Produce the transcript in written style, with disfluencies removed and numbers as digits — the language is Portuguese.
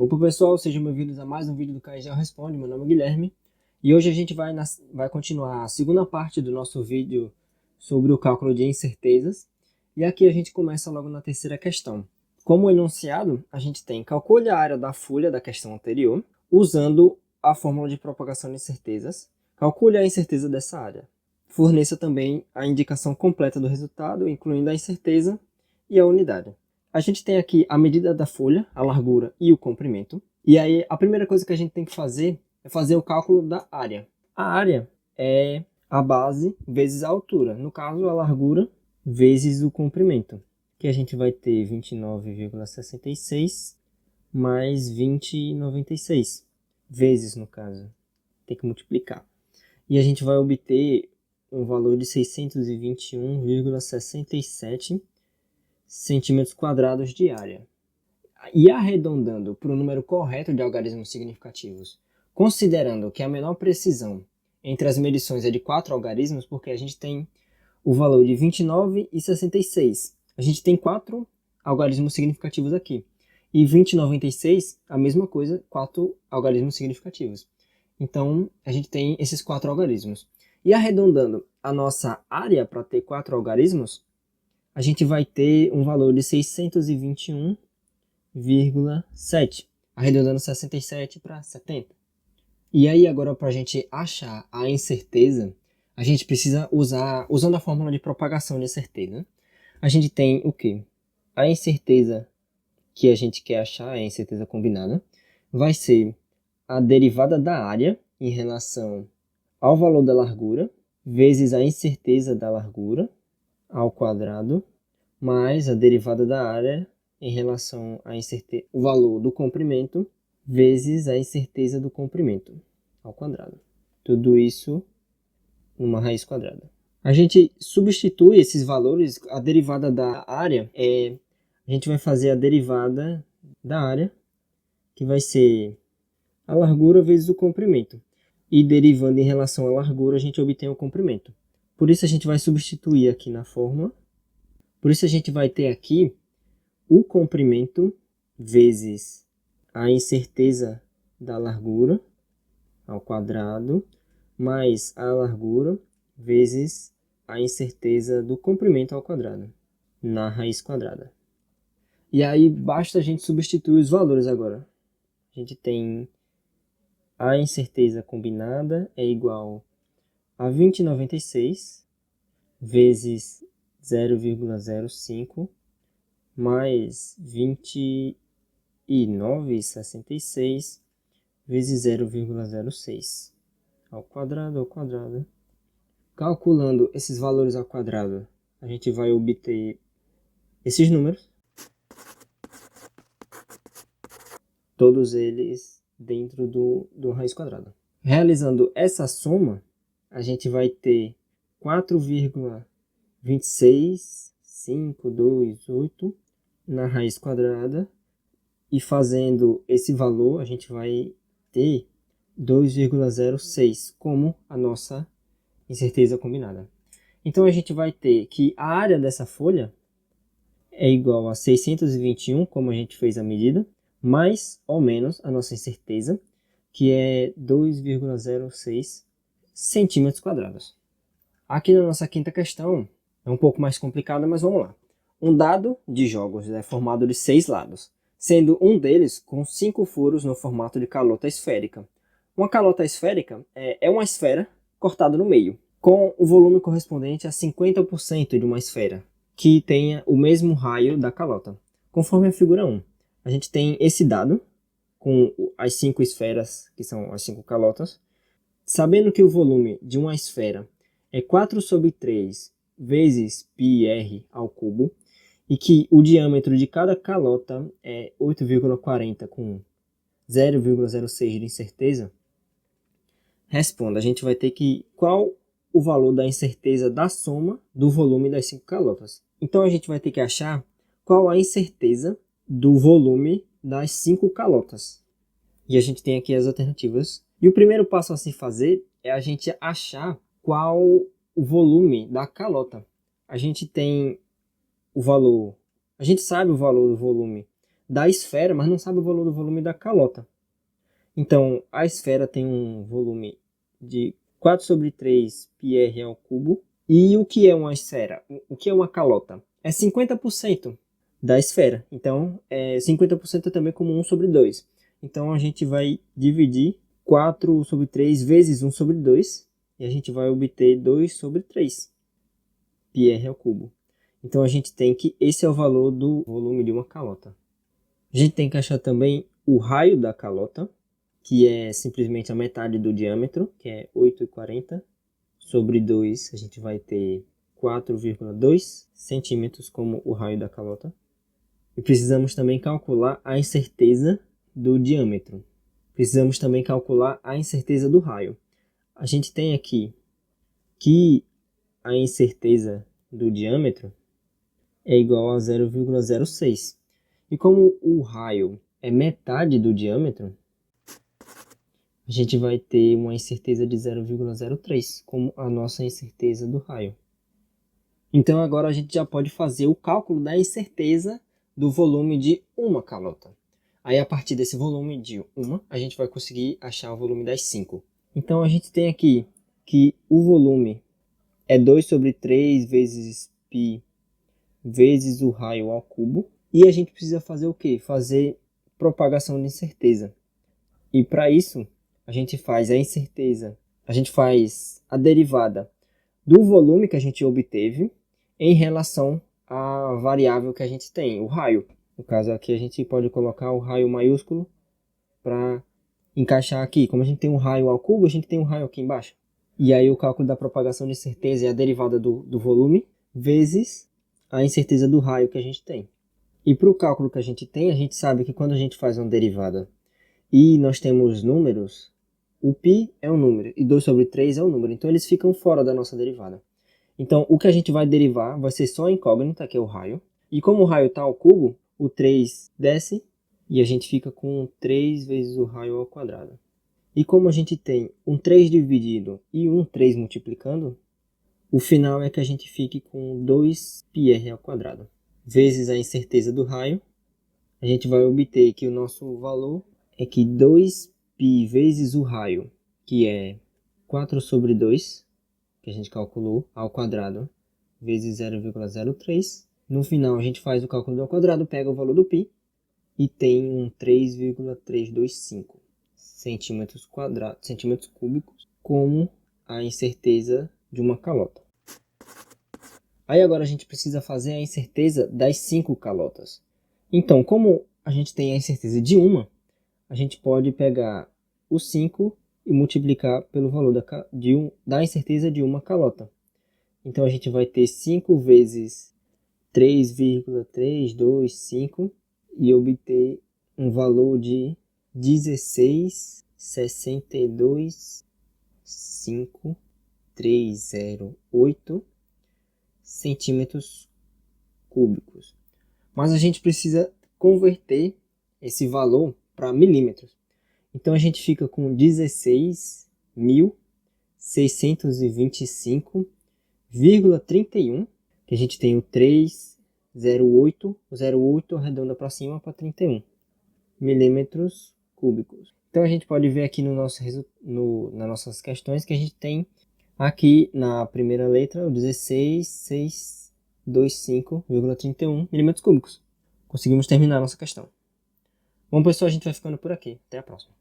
Opa pessoal, sejam bem-vindos a mais um vídeo do KGL Responde. Meu nome é Guilherme e hoje a gente vai continuar a segunda parte do nosso vídeo sobre o cálculo de incertezas. E aqui a gente começa logo na terceira questão. Como enunciado, a gente tem: calcule a área da folha da questão anterior usando a fórmula de propagação de incertezas. Calcule a incerteza dessa área. Forneça também a indicação completa do resultado, incluindo a incerteza e a unidade. A gente tem aqui a medida da folha, a largura e o comprimento. E aí a primeira coisa que a gente tem que fazer é fazer o cálculo da área. A área é a base vezes a altura. No caso, a largura vezes o comprimento. Que a gente vai ter 29,66 mais 20,96. Vezes, no caso. Tem que multiplicar. E a gente vai obter um valor de 621,67 centímetros quadrados de área. E arredondando para o número correto de algarismos significativos, considerando que a menor precisão entre as medições é de 4 algarismos, porque a gente tem o valor de 29 e 66. A gente tem 4 algarismos significativos aqui. E 20 e 96, a mesma coisa, 4 algarismos significativos. Então, a gente tem esses 4 algarismos. E arredondando a nossa área para ter 4 algarismos, a gente vai ter um valor de 621,7, arredondando 67 para 70. E aí agora, para a gente achar a incerteza, a gente precisa usando a fórmula de propagação de incerteza, a gente tem o quê? A incerteza que a gente quer achar, a incerteza combinada, vai ser a derivada da área em relação ao valor da largura, vezes a incerteza da largura, ao quadrado, mais a derivada da área em relação ao valor do comprimento, vezes a incerteza do comprimento, ao quadrado. Tudo isso numa raiz quadrada. A gente substitui esses valores, a derivada da área, a gente vai fazer a derivada da área, que vai ser a largura vezes o comprimento. E derivando em relação à largura, a gente obtém o comprimento. Por isso a gente vai substituir aqui na fórmula. Por isso a gente vai ter aqui o comprimento vezes a incerteza da largura ao quadrado, mais a largura vezes a incerteza do comprimento ao quadrado, na raiz quadrada. E aí basta a gente substituir os valores agora. A gente tem a incerteza combinada é igual a 20,96 vezes 0,05 mais 29,66 vezes 0,06 ao quadrado. Calculando esses valores ao quadrado, a gente vai obter esses números, todos eles dentro do raiz quadrada. Realizando essa soma, a gente vai ter 4,26528 na raiz quadrada, e fazendo esse valor, a gente vai ter 2,06 como a nossa incerteza combinada. Então a gente vai ter que a área dessa folha é igual a 621, como a gente fez a medida, mais ou menos a nossa incerteza, que é 2,06 centímetros quadrados. Aqui na nossa quinta questão, é um pouco mais complicada, mas vamos lá. Um dado de jogos é formado de 6 lados, sendo um deles com 5 furos no formato de calota esférica. Uma calota esférica é uma esfera cortada no meio, com o volume correspondente a 50% de uma esfera, que tenha o mesmo raio da calota. Conforme a figura 1, a gente tem esse dado, com as 5 esferas, que são as 5 calotas. Sabendo que o volume de uma esfera é 4 sobre 3 vezes πr ao cubo, e que o diâmetro de cada calota é 8,40 com 0,06 de incerteza, responda, a gente vai ter que qual o valor da incerteza da soma do volume das 5 calotas. Então a gente vai ter que achar qual a incerteza do volume das 5 calotas. E a gente tem aqui as alternativas. E o primeiro passo a se fazer é a gente achar qual o volume da calota. A gente tem o valor, a gente sabe o valor do volume da esfera, mas não sabe o valor do volume da calota. Então, a esfera tem um volume de 4 sobre 3 πr ao cubo. E o que é uma esfera? O que é uma calota? É 50% da esfera. Então, 50% é também como 1 sobre 2. Então, a gente vai dividir 4 sobre 3 vezes 1 sobre 2. E a gente vai obter 2 sobre 3 πr ao cubo. Então, a gente tem que esse é o valor do volume de uma calota. A gente tem que achar também o raio da calota, que é simplesmente a metade do diâmetro, que é 8,40 sobre 2, a gente vai ter 4,2 centímetros como o raio da calota. E precisamos também calcular a incerteza do diâmetro. Precisamos também calcular a incerteza do raio. A gente tem aqui que a incerteza do diâmetro é igual a 0,06. E como o raio é metade do diâmetro, a gente vai ter uma incerteza de 0,03, como a nossa incerteza do raio. Então agora a gente já pode fazer o cálculo da incerteza do volume de uma calota. Aí a partir desse volume de uma, a gente vai conseguir achar o volume das 5. Então a gente tem aqui que o volume é 2 sobre 3 vezes π vezes o raio ao cubo. E a gente precisa fazer o quê? Fazer propagação de incerteza. E para isso, a gente faz a incerteza, a gente faz a derivada do volume que a gente obteve em relação à variável que a gente tem, o raio. No caso aqui, a gente pode colocar o raio maiúsculo para encaixar aqui. Como a gente tem um raio ao cubo, a gente tem um raio aqui embaixo. E aí o cálculo da propagação de incerteza é a derivada do volume vezes a incerteza do raio que a gente tem. E para o cálculo que a gente tem, a gente sabe que quando a gente faz uma derivada e nós temos números, o π é um número e 2 sobre 3 é um número. Então eles ficam fora da nossa derivada. Então o que a gente vai derivar vai ser só a incógnita, que é o raio. E como o raio está ao cubo, o 3 desce e a gente fica com 3 vezes o raio ao quadrado. E como a gente tem um 3 dividido e um 3 multiplicando, o final é que a gente fique com 2 πr ao quadrado. Vezes a incerteza do raio, a gente vai obter que o nosso valor é que 2π vezes o raio, que é 4 sobre 2, que a gente calculou, ao quadrado, vezes 0,03. No final, a gente faz o cálculo do ao quadrado, pega o valor do π e tem um 3,325 centímetros cúbicos, como a incerteza de uma calota. Aí agora a gente precisa fazer a incerteza das 5 calotas. Então, como a gente tem a incerteza de uma, a gente pode pegar o 5 e multiplicar pelo valor da incerteza de uma calota. Então a gente vai ter 5 vezes 3,325 e obter um valor de 16,625,308 centímetros cúbicos. Mas a gente precisa converter esse valor para milímetros. Então a gente fica com 16.625,31, que a gente tem o 308, o 0,8 arredonda para cima para 31 milímetros cúbicos. Então a gente pode ver aqui nas nossas questões que a gente tem aqui na primeira letra o 16.625,31 milímetros cúbicos. Conseguimos terminar a nossa questão. Bom, pessoal, a gente vai ficando por aqui. Até a próxima.